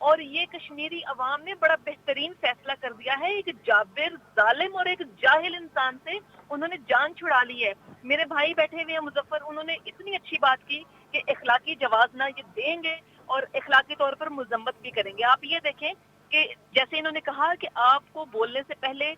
اور یہ کشمیری عوام نے بڑا بہترین فیصلہ کر دیا ہے. ایک جابر ظالم اور ایک جاہل انسان سے انہوں نے جان چھڑا لی ہے. میرے بھائی بیٹھے ہوئے ہیں مظفر, انہوں نے اتنی اچھی بات کی کہ اخلاقی جواز نہ یہ دیں گے اور اخلاقی طور پر مذمت بھی کریں گے. آپ یہ دیکھیں کہ جیسے انہوں نے کہا کہ آپ کو بولنے سے پہلے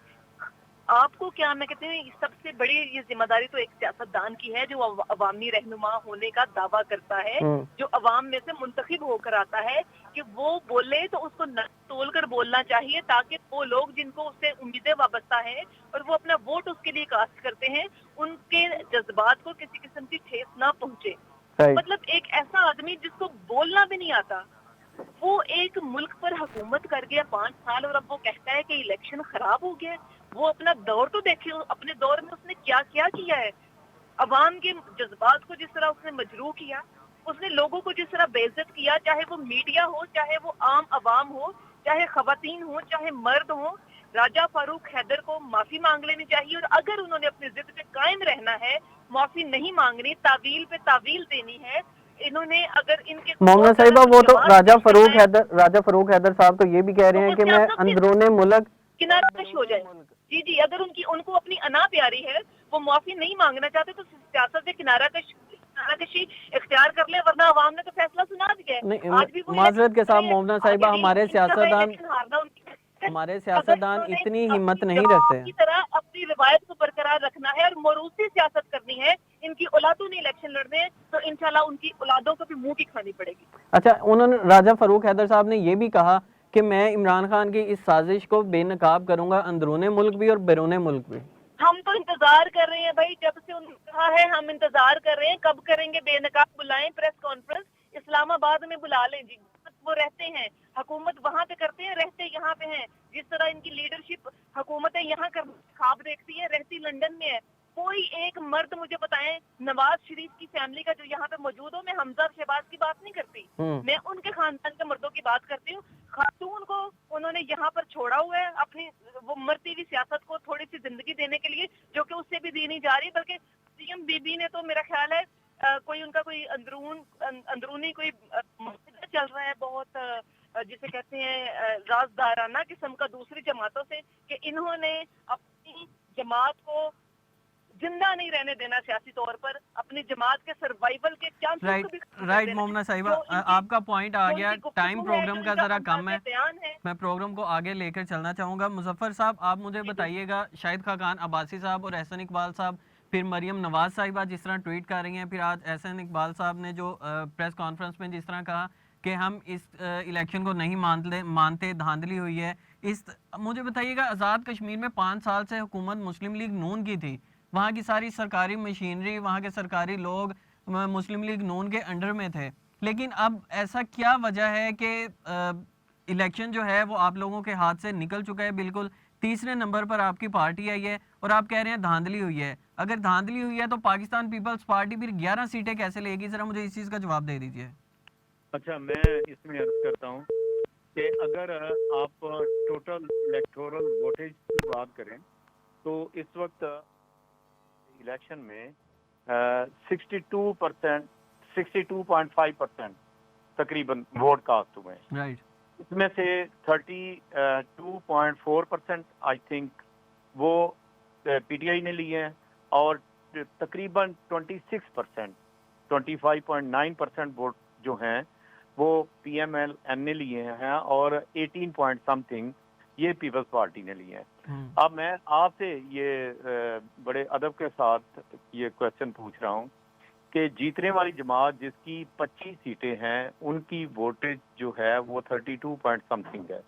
آپ کو کیا, میں کہتے ہیں سب سے بڑی یہ ذمہ داری تو ایک سیاستدان کی ہے جو عوامی رہنما ہونے کا دعویٰ کرتا ہے, جو عوام میں سے منتخب ہو کر آتا ہے, کہ وہ بولے تو اس کو تول کر بولنا چاہیے تاکہ وہ لوگ جن کو اس سے امیدیں وابستہ ہیں اور وہ اپنا ووٹ اس کے لیے کاسٹ کرتے ہیں, ان کے جذبات کو کسی قسم کی ٹھیس نہ پہنچے. مطلب ایک ایسا آدمی جس کو بولنا بھی نہیں آتا, وہ ایک ملک پر حکومت کر گیا 5 سال اور اب وہ کہتا ہے کہ الیکشن خراب ہو گیا. وہ اپنا دور تو دیکھے, اپنے دور میں اس نے کیا کیا ہے. عوام کے جذبات کو جس طرح اس نے مجروح کیا, اس نے لوگوں کو جس طرح بے عزت کیا, چاہے وہ میڈیا ہو, چاہے وہ عام عوام ہو, چاہے خواتین ہو, چاہے مرد ہو. راجہ فاروق حیدر کو معافی مانگ لینی چاہیے, اور اگر انہوں نے اپنی ضد پہ قائم رہنا ہے, معافی نہیں مانگنی, تعویل پہ تعویل دینی ہے. انہوں نے اگر ان کے مومنہ صاحبہ وہ تو راجہ فاروق حیدر صاحب تو یہ بھی کہہ رہے ہیں کہ میں اندرون ملک کنارہ کش ہو جائے. جی اگر ان کو اپنی انا پیاری ہے, وہ معافی نہیں مانگنا چاہتے تو سیاست سے کنارہ کشی اختیار کر لیں, ورنہ عوام نے تو فیصلہ سنا دیا ہے. آج بھی معذرت کے ساتھ مومنہ صاحبہ, ہمارے سیاستدان اتنی ہمت نہیں رکھتے کی طرح اپنی روایت کو برقرار رکھنا ہے اور موروثی سیاست کرنی ہے. ان کی اولادوں نے الیکشن لڑنے ہیں تو انشاءاللہ ان کی اولادوں کو بھی منہ کی کھانی پڑے گی. اچھا, انہوں نے راجہ فاروق حیدر صاحب نے یہ بھی کہا کہ میں عمران خان کی اس سازش کو بے نقاب کروں گا, اندرون ملک بھی اور بیرون ملک بھی. ہم تو انتظار کر رہے ہیں بھائی, جب سے انہوں نے کہا ہے ہم انتظار کر رہے ہیں کب کریں گے بے نقاب. بلائیں پریس کانفرنس, اسلام آباد میں بلا لیں جی. وہ رہتے ہیں, حکومت وہاں پہ کرتے ہیں, رہتے یہاں پہ ہیں. جس طرح ان کی لیڈرشپ حکومتیں یہاں کر خواب دیکھتی ہے, رہتی لندن میں ہے. کوئی ایک مرد مجھے بتائیں نواز شریف کی فیملی کا جو یہاں پہ موجود ہو. میں حمزہ شہباز کی بات نہیں کرتی, میں ان کے خاندان کے مردوں کی بات کرتی ہوں. خاتون کو انہوں نے یہاں پر چھوڑا ہوا ہے اپنی وہ مرتی ہوئی سیاست کو تھوڑی سی زندگی دینے کے لیے, جو کہ اس سے بھی دی نہیں جا رہی. بلکہ سی ایم بی بی نے تو میرا خیال ہے کوئی ان کا کوئی اندرونی کوئی معاہدہ چل رہا ہے بہت جسے کہتے ہیں رازدارانہ قسم کا دوسری جماعتوں سے, کہ انہوں نے اپنی جماعت کو زندہ نہیں رہنے دینا سیاسی طور پر, اپنی جماعت کے سروائیول کے چانسز کو بھی رائٹ مومنہ صاحبہ, آپ کا پوائنٹ آ گیا. ٹائم پروگرام کا ذرا کم ہے, میں پروگرام کو آگے لے کر چلنا چاہوں گا. مظفر صاحب آپ مجھے بتائیے گا, شاہد خاقان عباسی صاحب اور احسن اقبال صاحب, پھر مریم نواز صاحبہ جس طرح ٹویٹ کر رہی ہیں, پھر آج احسن اقبال صاحب نے جو پریس کانفرنس میں جس طرح کہا کہ ہم اس الیکشن کو نہیں مانتے, دھاندلی ہوئی ہے. مجھے بتائیے گا, آزاد کشمیر میں 5 سال سے حکومت مسلم لیگ نون کی تھی, وہاں کی ساری سرکاری مشینری, وہاں کے سرکاری لوگ مسلم لیگ نون کے انڈر میں تھے, لیکن اب ایسا کیا وجہ ہے کہ الیکشن جو ہے وہ آپ لوگوں کے ہاتھ سے نکل چکا ہے, بالکل تیسرے نمبر پر آپ کی پارٹی آئی ہے اور آپ کہہ رہے ہیں دھاندلی ہوئی ہے. اگر دھاندلی ہوئی ہے تو پاکستان پیپلز پارٹی پھر 11 سیٹیں کیسے لے گی؟ ذرا مجھے اس چیز کا جواب دے دیجیے. اچھا, میں اس میں عرض کرتا ہوں کہ اگر آپ ٹوٹل الیکٹورل ووٹیج کی بات کریں تو اس وقت الیکشن میں 62.5% تقریباً ووٹ کاسٹ ہوئے ہیں. رائٹ, اس میں سے 32.4% آئی تھنک وہ پی ٹی آئی نے لیے ہیں, اور تقریباً 25.9% ووٹ جو ہیں وہ پی ایم ایل این نے لیے ہیں, اور 18 پوائنٹ سم تھنگ یہ پیپلز پارٹی نے لیے ہیں. اب میں آپ سے یہ بڑے ادب کے ساتھ یہ کوشچن پوچھ رہا ہوں کہ جیتنے والی جماعت جس کی 25 سیٹیں ہیں ان کی ووٹیج جو ہے وہ 32 پوائنٹ سم تھنگ ہے,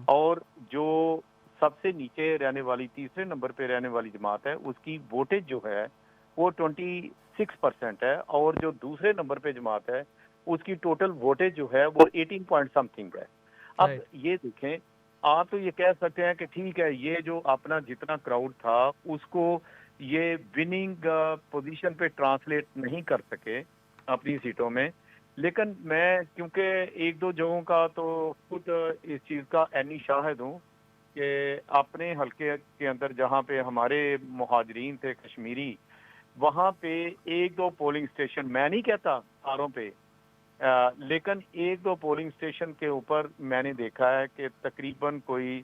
اور جو سب سے نیچے رہنے والی تیسرے نمبر پہ رہنے والی جماعت ہے اس کی ووٹیج جو ہے وہ 26% ہے, اور جو دوسرے نمبر پہ جماعت ہے اس کی ٹوٹل ووٹیج جو ہے وہ 18 پوائنٹ سم تھنگ ہے. اب یہ دیکھیں, آپ تو یہ کہہ سکتے ہیں کہ ٹھیک ہے یہ جو اپنا جتنا کراؤڈ تھا اس کو یہ وننگ پوزیشن پہ ٹرانسلیٹ نہیں کر سکے اپنی سیٹوں میں, لیکن میں کیونکہ ایک دو جگہوں کا تو خود اس چیز کا عینی شاہد ہوں کہ اپنے حلقے کے اندر جہاں پہ ہمارے مہاجرین تھے کشمیری, وہاں پہ ایک دو پولنگ اسٹیشن, میں نہیں کہتا ساروں پہ, لیکن ایک دو پولنگ اسٹیشن کے اوپر میں نے دیکھا ہے کہ تقریباً کوئی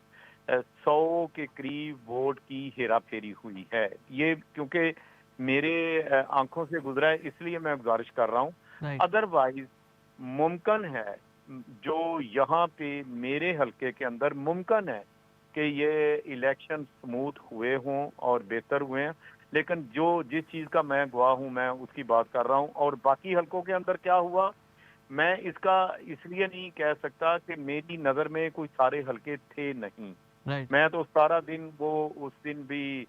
100 کے قریب ووٹ کی ہیرا پھیری ہوئی ہے. یہ کیونکہ میرے آنکھوں سے گزرا ہے اس لیے میں گزارش کر رہا ہوں. ادروائز ممکن ہے جو یہاں پہ میرے حلقے کے اندر ممکن ہے کہ یہ الیکشن سموتھ ہوئے ہوں اور بہتر ہوئے ہیں، لیکن جس چیز کا میں گواہ ہوں میں اس کی بات کر رہا ہوں. اور باقی حلقوں کے اندر کیا ہوا میں اس کا اس لیے نہیں کہہ سکتا کہ میری نظر میں کوئی سارے حلقے تھے نہیں. میں تو سارا دن اس دن بھی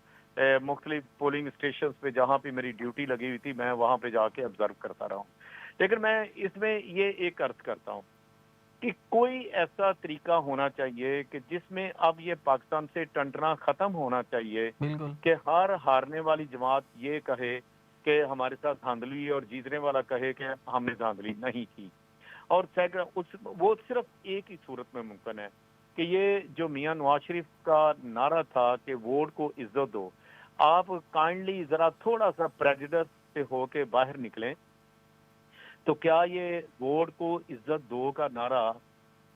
مختلف پولنگ اسٹیشنز پہ جہاں پہ میری ڈیوٹی لگی ہوئی تھی میں وہاں پہ جا کے آبزرو کرتا رہا ہوں. لیکن میں اس میں یہ ایک عرض کرتا ہوں کہ کوئی ایسا طریقہ ہونا چاہیے کہ جس میں اب یہ پاکستان سے ٹنٹنا ختم ہونا چاہیے کہ ہر ہارنے والی جماعت یہ کہے کہ ہمارے ساتھ دھاندلی اور جیتنے والا کہے کہ ہم نے دھاندلی نہیں کی. اور وہ صرف ایک ہی صورت میں ممکن ہے کہ یہ جو میاں نواز شریف کا نعرہ تھا کہ ووٹ کو عزت دو، آپ کائنڈلی ذرا تھوڑا سا پریجڈس سے ہو کے باہر نکلیں تو کیا یہ ووٹ کو عزت دو کا نعرہ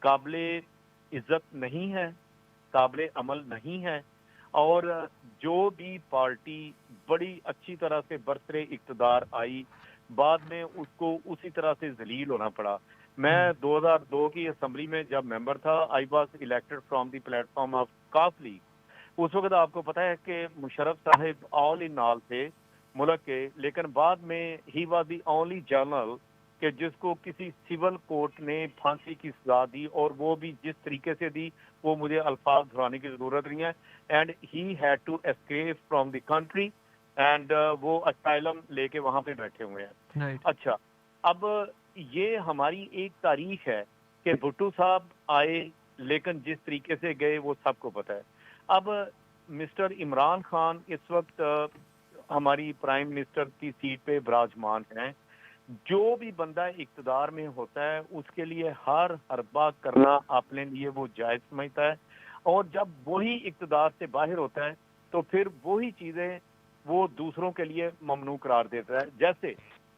قابل عزت نہیں ہے، قابل عمل نہیں ہے؟ اور جو بھی پارٹی بڑی اچھی طرح سے برسر اقتدار آئی بعد میں اس کو اسی طرح سے ذلیل ہونا پڑا. میں 2002 کی اسمبلی میں جب ممبر تھا I was elected from the plate form of کاف لیگ. اس وقت آپ کو پتا ہے کہ مشرف صاحب آل ان آل تھے ملک کے، لیکن بعد میں ہی واز دی اونلی جرنل کہ جس کو کسی سول کورٹ نے پھانسی کی سزا دی، اور وہ بھی جس طریقے سے دی وہ مجھے الفاظ دہرانے کی ضرورت نہیں ہے. And he had to escape from the country and وہ اسائلم لے کے وہاں پہ بیٹھے ہوئے ہیں. اچھا، اب یہ ہماری ایک تاریخ ہے کہ بھٹو صاحب آئے لیکن جس طریقے سے گئے وہ سب کو پتہ ہے. اب مسٹر عمران خان اس وقت ہماری پرائم منسٹر کی سیٹ پہ براجمان ہیں. جو بھی بندہ اقتدار میں ہوتا ہے اس کے لیے ہر حربہ کرنا اپنے لیے وہ جائز سمجھتا ہے، اور جب وہی اقتدار سے باہر ہوتا ہے تو پھر وہی چیزیں وہ دوسروں کے لیے ممنوع قرار دیتا ہے. جیسے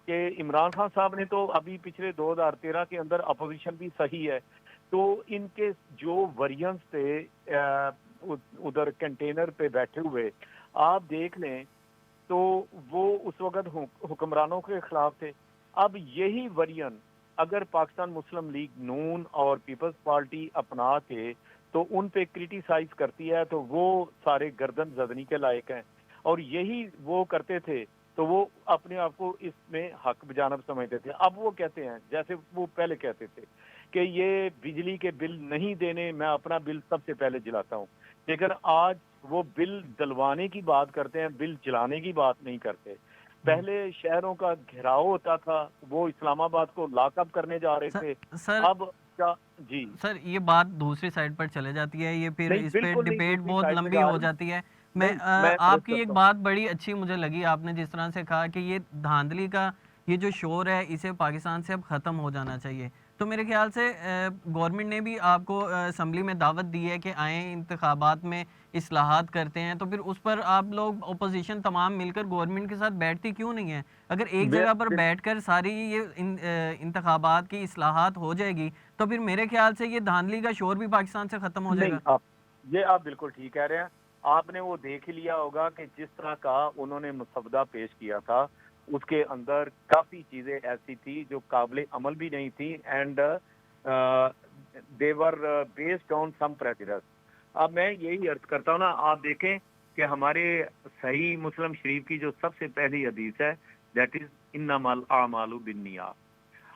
کہ عمران خان صاحب نے تو ابھی پچھلے 2013 کے اندر اپوزیشن بھی صحیح ہے، تو ان کے جو ویرینٹس تھے ادھر کنٹینر پہ بیٹھے ہوئے آپ دیکھ لیں تو وہ اس وقت حکمرانوں کے خلاف تھے. اب یہی ورین اگر پاکستان مسلم لیگ نون اور پیپلز پارٹی اپنا کے تو ان پہ کرٹیسائز کرتی ہے تو وہ سارے گردن زدنی کے لائق ہیں، اور یہی وہ کرتے تھے تو وہ اپنے آپ کو اس میں حق بجانب سمجھتے تھے. اب وہ کہتے ہیں جیسے وہ پہلے کہتے تھے کہ یہ بجلی کے بل نہیں دینے، میں اپنا بل سب سے پہلے جلاتا ہوں، لیکن آج وہ بل دلوانے کی بات کرتے ہیں، بل جلانے کی بات نہیں کرتے. پہلے شہروں کا گھیراؤ ہوتا تھا، وہ اسلام آباد کو لاک اپ کرنے جا رہے تھے. اب جی سر یہ بات دوسری سائڈ پر چلے جاتی ہے، یہ پھر اس پہ ڈیبیٹ بہت لمبی ہو جاتی ہے. میں آپ کی ایک بات بڑی اچھی مجھے لگی، آپ نے جس طرح سے کہا کہ یہ دھاندلی کا یہ جو شور ہے اسے پاکستان سے اب ختم ہو جانا چاہیے. تو میرے خیال سے گورنمنٹ نے بھی آپ کو اسمبلی میں دعوت دی ہے کہ آئیں انتخابات میں اصلاحات کرتے ہیں، تو پھر اس پر آپ لوگ اپوزیشن تمام مل کر گورنمنٹ کے ساتھ بیٹھتی کیوں نہیں ہے؟ اگر ایک جگہ پر بیٹھ کر ساری یہ انتخابات کی اصلاحات ہو جائے گی تو پھر میرے خیال سے یہ دھاندلی کا شور بھی پاکستان سے ختم ہو جائے گا. یہ آپ بالکل ٹھیک کہہ رہے ہیں. آپ نے وہ دیکھ لیا ہوگا کہ جس طرح کا انہوں نے مسودہ پیش کیا تھا اس کے اندر کافی چیزیں ایسی تھی جو قابل عمل بھی نہیں تھی، and they were based on some prejudice. اب میں یہی عرض کرتا ہوں نا، آپ دیکھیں کہ ہمارے صحیح مسلم شریف کی جو سب سے پہلی حدیث ہے دیٹ از انما الاعمال بالنیات.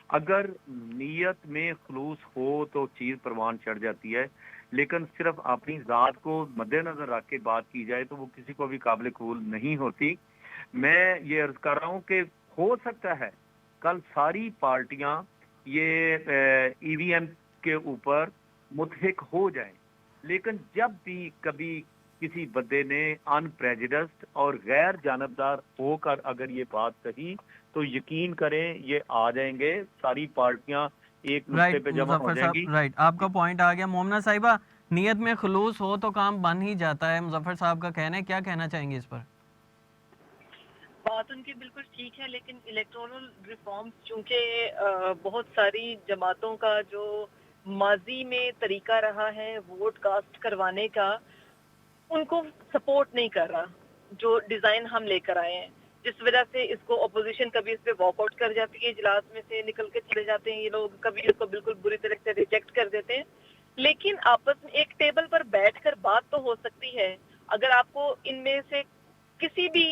اگر نیت میں خلوص ہو تو چیز پروان چڑھ جاتی ہے، لیکن صرف اپنی ذات کو مد نظر رکھ کے بات کی جائے تو وہ کسی کو بھی قابل قبول نہیں ہوتی. میں یہ عرض کر رہا ہوں کہ ہو سکتا ہے کل ساری پارٹیاں یہ ای وی ایم کے اوپر متفق ہو جائیں، لیکن جب بھی کبھی کسی بندے نے ان پریجڈسڈ اور غیر جانبدار ہو کر اگر یہ بات کہی تو یقین کریں یہ آ جائیں گے، ساری پارٹیاں ایک نقطے پہ جمع ہو جائیں گی. رائٹ، آپ کا پوائنٹ آ گیا. مومنہ صاحبہ، نیت میں خلوص ہو تو کام بن ہی جاتا ہے، مظفر صاحب کا کہنا ہے، کیا کہنا چاہیں گے اس پر؟ بات ان کی بالکل ٹھیک ہے، لیکن الیکٹورل ریفارمز چونکہ بہت ساری جماعتوں کا جو ماضی میں طریقہ رہا ہے ووٹ کاسٹ کروانے کا، ان کو سپورٹ نہیں کر رہا جو ڈیزائن ہم لے کر آئے ہیں، جس وجہ سے اس کو اپوزیشن کبھی اس پہ واک آؤٹ کر جاتی ہے، اجلاس میں سے نکل کے چلے جاتے ہیں یہ لوگ، کبھی اس کو بالکل بری طرح سے ریجیکٹ کر دیتے ہیں. لیکن آپس میں ایک ٹیبل پر بیٹھ کر بات تو ہو سکتی ہے. اگر آپ کو ان میں سے کسی بھی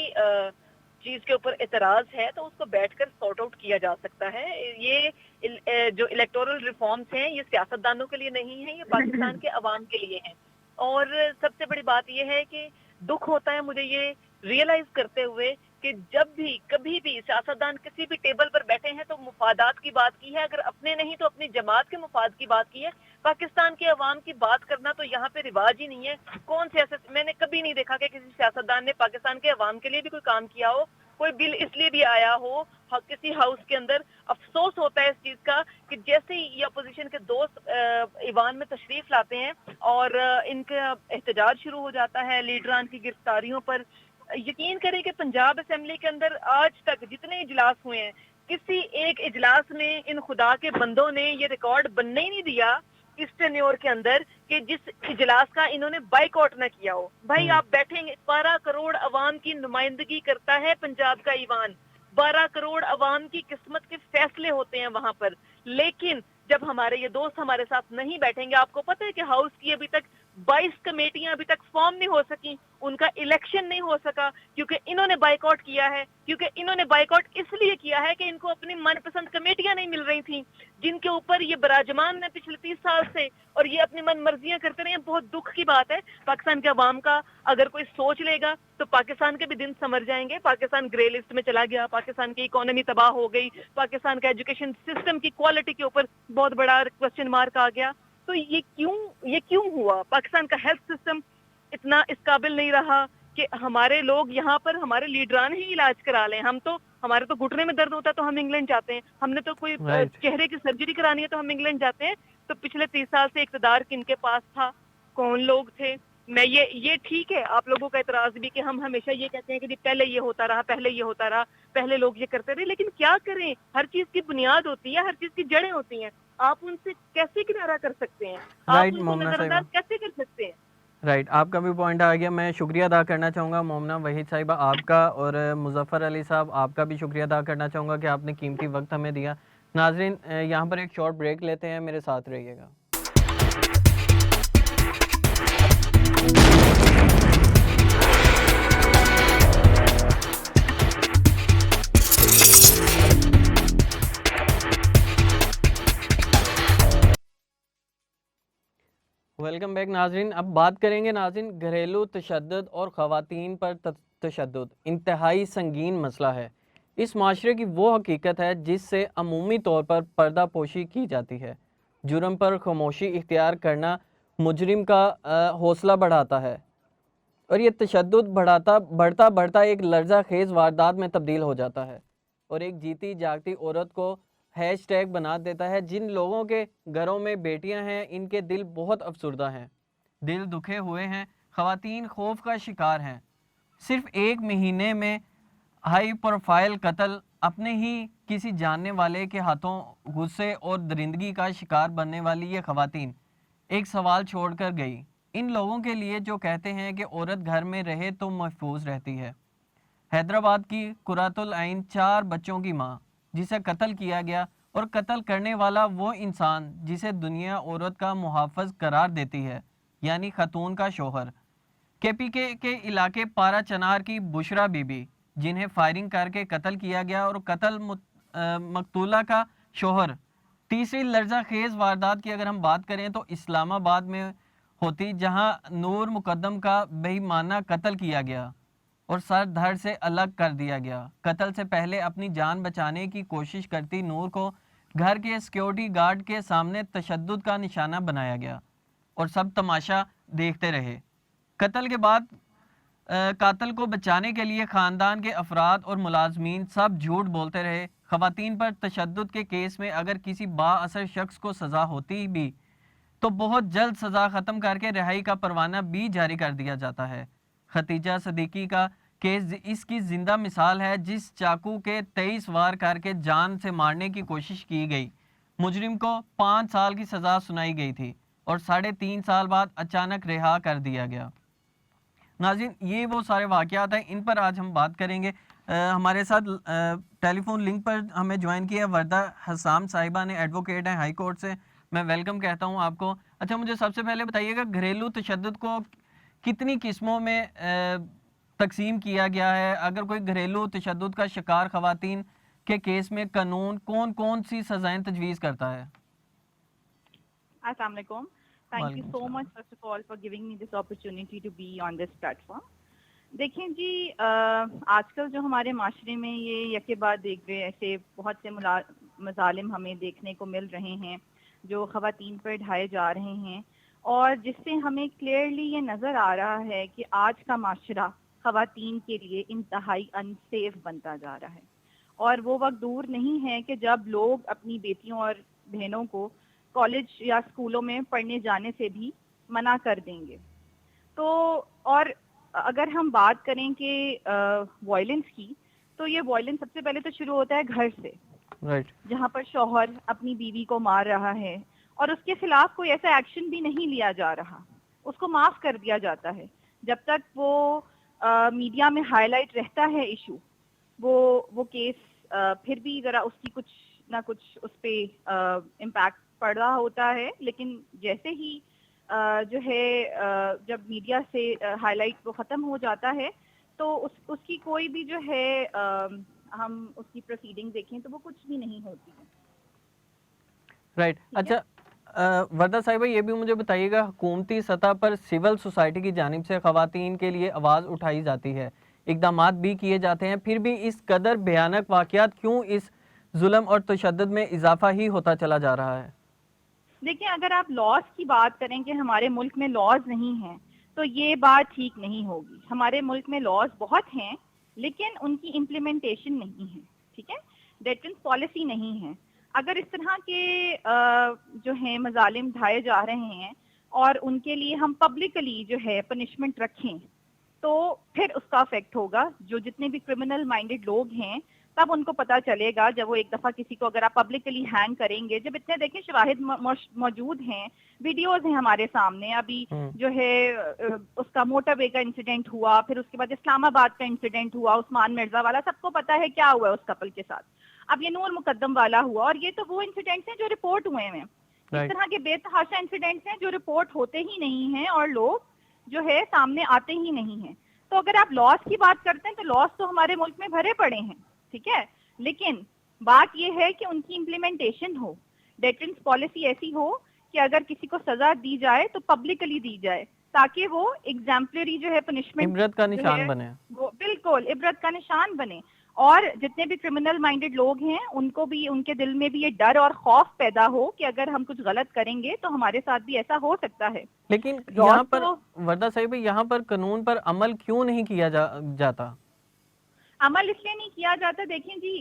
چیز کے اوپر اعتراض ہے تو اس کو بیٹھ کر سارٹ آؤٹ کیا جا سکتا ہے. یہ جو الیکٹورل ریفارمز ہیں یہ سیاستدانوں کے لیے نہیں ہیں، یہ پاکستان کے عوام کے لیے ہیں. اور سب سے بڑی بات یہ ہے کہ دکھ ہوتا ہے مجھے یہ ریئلائز کرتے ہوئے کہ جب بھی کبھی بھی سیاستدان کسی بھی ٹیبل پر بیٹھے ہیں تو مفادات کی بات کی ہے، اگر اپنے نہیں تو اپنی جماعت کے مفاد کی بات کی ہے. پاکستان کے عوام کی بات کرنا تو یہاں پہ رواج ہی نہیں ہے. کون سیاست میں نے کبھی نہیں دیکھا کہ کسی سیاستدان نے پاکستان کے عوام کے لیے بھی کوئی کام کیا ہو، کوئی بل اس لیے بھی آیا ہو کسی ہاؤس کے اندر. افسوس ہوتا ہے اس چیز کا کہ جیسے ہی یہ اپوزیشن کے دوست ایوان میں تشریف لاتے ہیں اور ان کا احتجاج شروع ہو جاتا ہے لیڈران کی گرفتاریوں پر. یقین کریں کہ پنجاب اسمبلی کے اندر آج تک جتنے اجلاس ہوئے ہیں کسی ایک اجلاس میں ان خدا کے بندوں نے یہ ریکارڈ بننے ہی نہیں دیا اس ٹینیور کے اندر کہ جس اجلاس کا انہوں نے بائیکاٹ نہ کیا ہو. بھائی آپ بیٹھیں گے، 12 کروڑ عوام کی نمائندگی کرتا ہے پنجاب کا ایوان، 12 کروڑ عوام کی قسمت کے فیصلے ہوتے ہیں وہاں پر. لیکن جب ہمارے یہ دوست ہمارے ساتھ نہیں بیٹھیں گے، آپ کو پتہ ہے کہ ہاؤس کی ابھی تک 22 کمیٹیاں ابھی تک فارم نہیں ہو سکیں، ان کا الیکشن نہیں ہو سکا کیونکہ انہوں نے بائیکاٹ کیا ہے. کیونکہ انہوں نے بائیکاٹ اس لیے کیا ہے کہ ان کو اپنی من پسند کمیٹیاں نہیں مل رہی تھیں جن کے اوپر یہ براجمان ہے پچھلے 30 سال سے، اور یہ اپنی من مرضیاں کرتے رہے ہیں. بہت دکھ کی بات ہے. پاکستان کے عوام کا اگر کوئی سوچ لے گا تو پاکستان کے بھی دن سمر جائیں گے. پاکستان گرے لسٹ میں چلا گیا، پاکستان کی اکانومی تباہ ہو گئی، پاکستان کا ایجوکیشن سسٹم کی کوالٹی کے اوپر بہت بڑا کوسچن مارک آ گیا. تو یہ کیوں ہوا؟ پاکستان کا ہیلتھ سسٹم اتنا اس قابل نہیں رہا کہ ہمارے لوگ یہاں پر ہمارے لیڈران ہی علاج کرا لیں. ہمارے تو گھٹنے میں درد ہوتا ہے تو ہم انگلینڈ جاتے ہیں، ہم نے تو کوئی چہرے کی سرجری کرانی ہے تو ہم انگلینڈ جاتے ہیں. تو پچھلے 30 سال سے اقتدار کن کے پاس تھا، کون لوگ تھے؟ میں یہ ٹھیک ہے آپ لوگوں کا اعتراض بھی کہ ہم ہمیشہ یہ کہتے ہیں کہ جی پہلے یہ ہوتا رہا، پہلے لوگ یہ کرتے رہے. لیکن کیا کریں، ہر چیز کی بنیاد ہوتی ہے، ہر چیز کی جڑیں ہوتی ہیں. آپ ان سے کیسے کنارہ کر سکتے ہیں؟ آپ ان کو نظر انداز کیسے کر سکتے ہیں؟ رائٹ، آپ کا بھی پوائنٹ آ گیا. میں شکریہ ادا کرنا چاہوں گا مومنہ وحید صاحبہ آپ کا، اور مظفر علی صاحب آپ کا بھی شکریہ ادا کرنا چاہوں گا کہ آپ نے قیمتی وقت ہمیں دیا. ناظرین یہاں پر ایک شارٹ بریک لیتے ہیں، میرے ساتھ رہیے گا. ویلکم بیک ناظرین. اب بات کریں گے ناظرین گھریلو تشدد اور خواتین پر تشدد انتہائی سنگین مسئلہ ہے. اس معاشرے کی وہ حقیقت ہے جس سے عمومی طور پر پردہ پوشی کی جاتی ہے. جرم پر خاموشی اختیار کرنا مجرم کا حوصلہ بڑھاتا ہے، اور یہ تشدد بڑھتا ایک لرزہ خیز واردات میں تبدیل ہو جاتا ہے، اور ایک جیتی جاگتی عورت کو ہیش ٹیگ بنا دیتا ہے. جن لوگوں کے گھروں میں بیٹیاں ہیں ان کے دل بہت افسردہ ہیں، دل دکھے ہوئے ہیں. خواتین خوف کا شکار ہیں. صرف ایک مہینے میں ہائی پروفائل قتل، اپنے ہی کسی جاننے والے کے ہاتھوں غصے اور درندگی کا شکار بننے والی یہ خواتین ایک سوال چھوڑ کر گئی. ان لوگوں کے لیے جو کہتے ہیں کہ عورت گھر میں رہے تو محفوظ رہتی ہے. حیدرآباد کی قرۃ العین 4 بچوں کی ماں جسے قتل کیا گیا، اور قتل کرنے والا وہ انسان جسے دنیا عورت کا محافظ قرار دیتی ہے، یعنی خاتون کا شوہر. کے پی کے علاقے پارا چنار کی بشرا بی بی جنہیں فائرنگ کر کے قتل کیا گیا، اور قتل مقتولہ کا شوہر. تیسری لرزہ خیز واردات کی اگر ہم بات کریں تو اسلام آباد میں ہوتی، جہاں نور مقدم کا بے ایمانہ قتل کیا گیا اور سر دھڑ سے الگ کر دیا گیا. قتل سے پہلے اپنی جان بچانے کی کوشش کرتی نور کو گھر کے سیکیورٹی گارڈ کے سامنے تشدد کا نشانہ بنایا گیا اور سب تماشا دیکھتے رہے. قتل کے بعد قاتل کو بچانے کے لیے خاندان کے افراد اور ملازمین سب جھوٹ بولتے رہے. خواتین پر تشدد کے کیس میں اگر کسی با اثر شخص کو سزا ہوتی بھی تو بہت جلد سزا ختم کر کے رہائی کا پروانہ بھی جاری کر دیا جاتا ہے. ختیجہ صدیقی کا کہ اس کی زندہ مثال ہے، جس چاقو کے 23 وار کر کے جان سے مارنے کی کوشش کی گئی۔ مجرم کو 5 سال کی سزا سنائی گئی تھی اور 3.5 سال بعد اچانک رہا کر دیا گیا۔ ناظرین، یہ وہ سارے واقعات ہیں، ان پر آج ہم بات کریں گے۔ ہمارے ساتھ ٹیلی فون لنک پر ہمیں جوائن کیا وردہ حسام صاحبہ نے، ایڈوکیٹ ہیں ہائی کورٹ سے۔ میں ویلکم کہتا ہوں آپ کو۔ اچھا، مجھے سب سے پہلے بتائیے گا، گھریلو تشدد کو کتنی قسموں میں تقسیم کیا گیا ہے؟ اگر کوئی گھریلو تشدد کا شکار خواتین کے کیس میں قانون کون سی سزائیں تجویز کرتا ہے؟ السلام علیکم. Thank you so much first of all for giving me this opportunity to be on this platform. دیکھیں جی، آج کل جو ہمارے معاشرے میں یہ یکے بعد دیکھ رہے ایسے بہت سے مظالم ہمیں دیکھنے کو مل رہے ہیں جو خواتین پر ڈھائے جا رہے ہیں، اور جس سے ہمیں کلیئرلی یہ نظر آ رہا ہے کہ آج کا معاشرہ خواتین کے لیے انتہائی انسیف بنتا جا رہا ہے، اور وہ وقت دور نہیں ہے کہ جب لوگ اپنی بیٹیوں اور بہنوں کو کالج یا اسکولوں میں پڑھنے جانے سے بھی منع کر دیں گے۔ تو اور اگر ہم بات کریں کہ وائلنس کی، تو یہ وائلنس سب سے پہلے تو شروع ہوتا ہے گھر سے، جہاں پر شوہر اپنی بیوی کو مار رہا ہے اور اس کے خلاف کوئی ایسا ایکشن بھی نہیں لیا جا رہا، اس کو معاف کر دیا جاتا ہے جب تک وہ میڈیا میں ہائی لائٹ رہتا ہے ایشو، وہ کیس پھر بھی ذرا اس کی کچھ نہ کچھ اس پہ امپیکٹ پڑ رہا ہوتا ہے، لیکن جیسے ہی جو ہے جب میڈیا سے ہائی لائٹ وہ ختم ہو جاتا ہے تو اس کی کوئی بھی جو ہے ہم اس کی پروسیڈنگ دیکھیں تو وہ کچھ بھی نہیں ہوتی ہے۔ رائٹ. اچھا وردہ صاحبہ، یہ بھی مجھے بتائیے گا، حکومتی سطح پر سول سوسائٹی کی جانب سے خواتین کے لیے آواز اٹھائی جاتی ہے، اقدامات بھی کیے جاتے ہیں، پھر بھی اس قدر بھیانک واقعات کیوں اس ظلم اور تشدد میں اضافہ ہی ہوتا چلا جا رہا ہے؟ دیکھیں، اگر آپ لاز کی بات کریں کہ ہمارے ملک میں لاز نہیں ہیں تو یہ بات ٹھیک نہیں ہوگی۔ ہمارے ملک میں لاز بہت ہیں لیکن ان کی امپلیمنٹیشن نہیں ہے، ٹھیک ہے، ڈیٹرنس پالیسی نہیں ہے۔ اگر اس طرح کے جو ہیں مظالم ڈھائے جا رہے ہیں اور ان کے لیے ہم پبلکلی جو ہے پنشمنٹ رکھیں تو پھر اس کا افیکٹ ہوگا۔ جو جتنے بھی کرمنل مائنڈڈ لوگ ہیں تب ان کو پتا چلے گا، جب وہ ایک دفعہ کسی کو اگر آپ پبلکلی ہینگ کریں گے، جب اتنے دیکھیں شواہد موجود ہیں، ویڈیوز ہیں ہمارے سامنے، ابھی جو ہے اس کا موٹر وے کا انسیڈنٹ ہوا، پھر اس کے بعد اسلام آباد کا انسیڈنٹ ہوا عثمان مرزا والا، سب کو پتا ہے کیا ہوا ہے اس کپل کے ساتھ۔ اب یہ نور مقدم والا ہوا، اور یہ تو وہ انسیڈنٹس ہیں جو رپورٹ ہوئے ہیں۔ اس طرح کے بے تحاشا انسیڈنٹس ہیں جو رپورٹ ہوتے ہی نہیں ہیں اور لوگ جو ہے سامنے آتے ہی نہیں ہیں۔ تو اگر آپ لاس کی بات کرتے ہیں تو لاس تو ہمارے ملک میں بھرے پڑے ہیں، ٹھیک ہے، لیکن بات یہ ہے کہ ان کی امپلیمنٹیشن ہو، ڈیٹرنس پالیسی ایسی ہو کہ اگر کسی کو سزا دی جائے تو پبلکلی دی جائے، تاکہ وہ ایگزامپلری جو ہے پنشمنٹ عبرت کا نشان بنے، وہ بالکل عبرت کا نشان بنے، اور جتنے بھی کرمنل مائنڈڈ لوگ ہیں ان کو بھی، ان کے دل میں بھی یہ ڈر اور خوف پیدا ہو کہ اگر ہم کچھ غلط کریں گے تو ہمارے ساتھ بھی ایسا ہو سکتا ہے۔ لیکن یہاں پر وردہ صاحب، یہاں پر قانون پر عمل کیوں نہیں کیا جاتا؟ عمل اس لیے نہیں کیا جاتا، دیکھیں جی،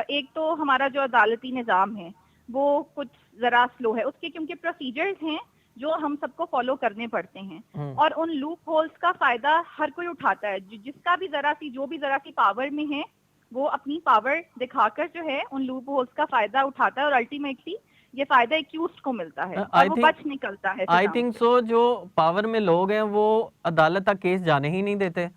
ایک تو ہمارا جو عدالتی نظام ہے وہ کچھ ذرا سلو ہے، اس کے کیونکہ پروسیجرز ہیں جو ہم سب کو فالو کرنے پڑتے ہیں، اور ان لوپ ہولز کا فائدہ ہر کوئی اٹھاتا ہے، جس کا بھی ذرا سی پاور میں ہے وہ اپنی پاور دکھا کر جو ہے ان لوپ ہولز کا فائدہ اٹھاتا ہے، اور الٹیمیٹلی یہ فائدہ ایکیوزڈ کو ملتا ہے اور وہ بچ نکلتا ہے۔ آئی تھنک سو جو پاور میں لوگ ہیں وہ عدالت تک کیس جانے ہی نہیں دیتے،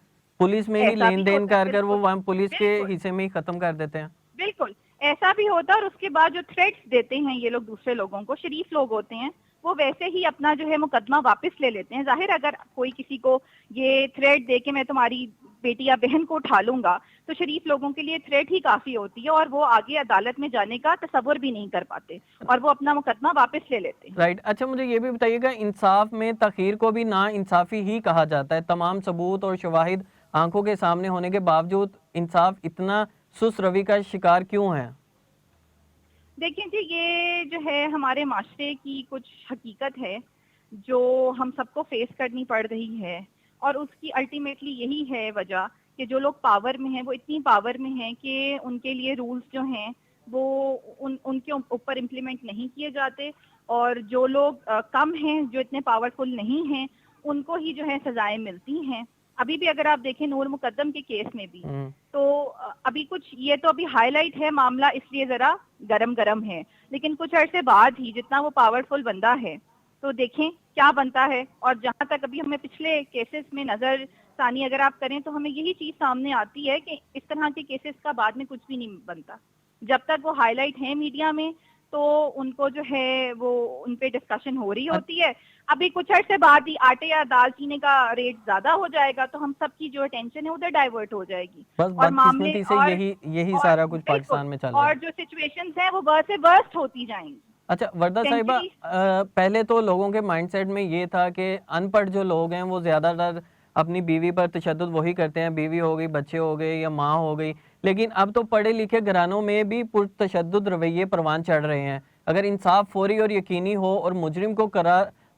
پولیس میں ہی لین دین کر وہ پولیس کے حصے میں ہی ختم کر دیتے ہیں۔ بالکل ایسا بھی ہوتا ہے، اور اس کے بعد جو تھریٹس دیتے ہیں یہ لوگ دوسرے لوگوں کو، شریف لوگ ہوتے ہیں، وہ ویسے ہی اپنا جو ہے مقدمہ واپس لے لیتے ہیں۔ ظاہر اگر کوئی کسی کو یہ تھریٹ دے کے میں تمہاری بیٹی یا بہن کو اٹھا لوں گا تو شریف لوگوں کے لیے تھریٹ ہی کافی ہوتی ہے، اور وہ آگے عدالت میں جانے کا تصور بھی نہیں کر پاتے اور وہ اپنا مقدمہ واپس لے لیتے ہیں۔ رائٹ. اچھا مجھے یہ بھی بتائیے گا، انصاف میں تاخیر کو بھی نا انصافی ہی کہا جاتا ہے، تمام ثبوت اور شواہد آنکھوں کے سامنے ہونے کے باوجود انصاف اتنا سست روی کا شکار کیوں ہے؟ دیکھیں جی، یہ جو ہے ہمارے معاشرے کی کچھ حقیقت ہے جو ہم سب کو فیس کرنی پڑ رہی ہے، اور اس کی الٹیمیٹلی یہی ہے وجہ کہ جو لوگ پاور میں ہیں وہ اتنی پاور میں ہیں کہ ان کے لیے رولز جو ہیں وہ ان کے اوپر امپلیمنٹ نہیں کیے جاتے، اور جو لوگ کم ہیں، جو اتنے پاورفل نہیں ہیں، ان کو ہی جو ہے سزائیں ملتی ہیں۔ ابھی بھی اگر آپ دیکھیں نور مقدم کے کیس میں بھی تو ابھی کچھ یہ تو ابھی ہائی لائٹ ہے معاملہ اس لیے ذرا گرم ہے، لیکن کچھ عرصے بعد ہی جتنا وہ پاورفل بندہ ہے تو دیکھیں کیا بنتا ہے. اور جہاں تک ابھی ہمیں پچھلے کیسز میں نظر ثانی اگر آپ کریں تو ہمیں یہی چیز سامنے آتی ہے کہ اس طرح کے کیسز کا بعد میں کچھ بھی نہیں بنتا. جب تک وہ ہائی لائٹ ہیں میڈیا میں تو ان کو جو ہے وہ ان پہ ڈسکشن ہو رہی ہوتی ہے. ابھی کچھ عرصے بعد ہی آٹے یا دال چینے کا ریٹ زیادہ ہو جائے گا تو ہم سب کی جو اٹینشن ہے ادھر ڈائیورٹ ہو جائے گی. بس اور معاملے بدقسمتی سے یہی سارا کچھ پاکستان میں چل رہا ہے. اور جو سچویشنز ہیں وہ ورس سے ورسٹ ہوتی جائیں گی. اچھا وردہ صاحبہ، پہلے تو لوگوں کے مائنڈ سیٹ میں یہ تھا کہ ان پڑھ جو لوگ ہیں وہ زیادہ تر اپنی بیوی پر تشدد وہی کرتے ہیں، بیوی ہو گئی، بچے ہو گئے یا ماں ہو گئی، لیکن اب تو پڑھے لکھے گھرانوں میں بھی پرتشدد رویے پروان چڑھ رہے ہیں. اگر انصاف فوری اور یقینی ہو اور مجرم کو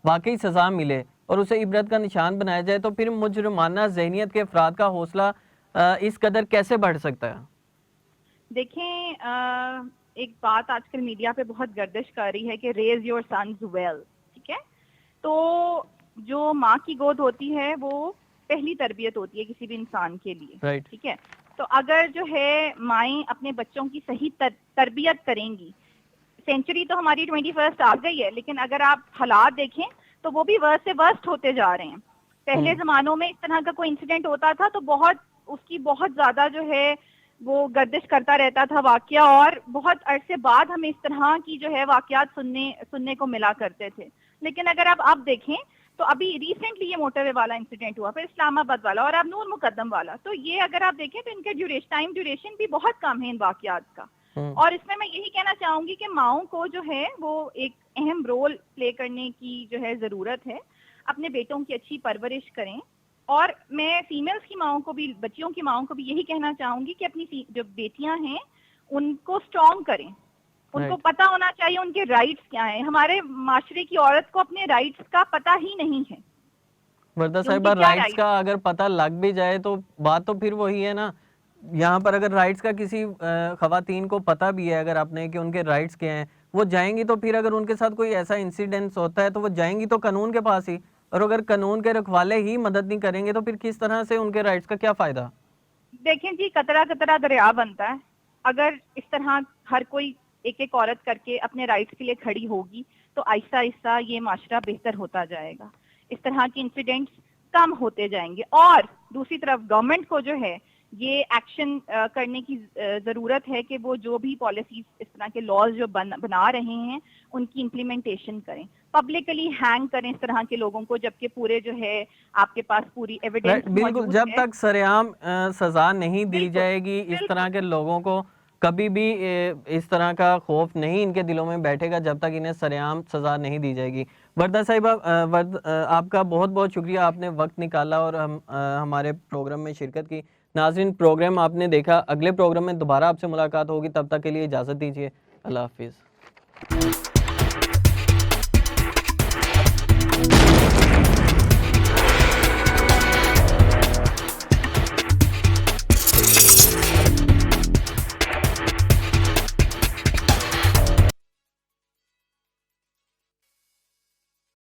واقعی سزا ملے اور اسے عبرت کا نشان بنایا جائے تو پھر مجرمانہ ذہنیت کے افراد کا حوصلہ اس قدر کیسے بڑھ سکتا ہے؟ دیکھیں ایک بات آج کل میڈیا پہ بہت گردش کر رہی ہے کہ ریز یور سنز ویل، ٹھیک ہے؟ تو جو ماں کی گود ہوتی ہے وہ پہلی تربیت ہوتی ہے کسی بھی انسان کے لیے، ٹھیک ہے؟ تو اگر جو ہے مائیں اپنے بچوں کی صحیح تربیت کریں گی، سینچری تو ہماری 21 آ گئی ہے لیکن اگر آپ حالات دیکھیں تو وہ بھی ورس سے ورسٹ ہوتے جا رہے ہیں. پہلے زمانوں میں اس طرح کا کوئی انسیڈنٹ ہوتا تھا تو اس کی بہت زیادہ جو ہے وہ گردش کرتا رہتا تھا واقعہ، اور بہت عرصے بعد ہمیں اس طرح کی جو ہے واقعات سننے کو ملا کرتے تھے. لیکن اگر اب دیکھیں تو ابھی ریسنٹلی یہ موٹر وے والا انسیڈنٹ ہوا، پھر اسلام آباد والا اور اب نور مقدم والا، تو یہ اگر آپ دیکھیں تو ان کے ٹائم ڈیوریشن بھی بہت کم ہے ان واقعات کا. اور اس میں یہی کہنا چاہوں گی کہ ماؤں کو جو ہے وہ ایک اہم رول پلے کرنے کی جو ہے ضرورت ہے. اپنے بیٹوں کی اچھی پرورش کریں، اور میں فیمیلز کی ماؤں کو بھی، بچیوں کی ماؤں کو بھی یہی کہنا چاہوں گی کہ اپنی جو بیٹیاں ہیں ان کو اسٹرانگ کریں. ان کو پتہ ہونا چاہیے ان کے رائٹس کیا ہیں. ہمارے معاشرے کی عورت کو اپنے رائٹس کا پتہ ہی نہیں ہے. وردہ صاحبہ، رائٹس کا اگر پتہ لگ بھی جائے تو بات تو پھر وہی ہے نا. یہاں پر اگر رائٹس کا کسی خواتین کو پتہ بھی ہے اگر آپ نے کہ ان کے رائٹس کیا ہیں، وہ جائیں گی تو پھر اگر ان کے ساتھ کوئی ایسا انسیڈنٹ ہوتا ہے تو وہ جائیں گی تو قانون کے پاس ہی، اور اگر قانون کے رکھوالے ہی مدد نہیں کریں گے تو پھر کس طرح سے ان کے رائٹس کا کیا فائدہ؟ دیکھیں جی، قطرہ قطرہ دریا بنتا ہے. اگر اس طرح ہر کوئی ایک ایک عورت کر کے اپنے رائٹس کے لیے کھڑی ہوگی تو آہستہ آہستہ یہ معاشرہ بہتر ہوتا جائے گا. اس طرح کے انسیڈنٹس کم ہوتے جائیں گے. اور دوسری طرف گورنمنٹ کو جو ہے یہ ایکشن کرنے کی ضرورت ہے کہ وہ جو بھی پالیسیز اس طرح کے لاز جو بنا رہے ہیں ان کی امپلیمنٹیشن کریں. پبلکلی ہینگ کریں اس طرح کے لوگوں کو جبکہ پورے جو ہے آپ کے پاس پوری ایویڈنس بالکل. جب تک سرعام سزا نہیں دی جائے گی اس طرح کے لوگوں کو، کبھی بھی اس طرح کا خوف نہیں ان کے دلوں میں بیٹھے گا جب تک انہیں سرعام سزا نہیں دی جائے گی. وردہ صاحبہ، آپ کا بہت بہت شکریہ، آپ نے وقت نکالا اور ہمارے پروگرام میں شرکت کی. ناظرین، پروگرام آپ نے دیکھا. اگلے پروگرام میں دوبارہ آپ سے ملاقات ہوگی، تب تک کے لیے اجازت دیجیے. اللہ حافظ.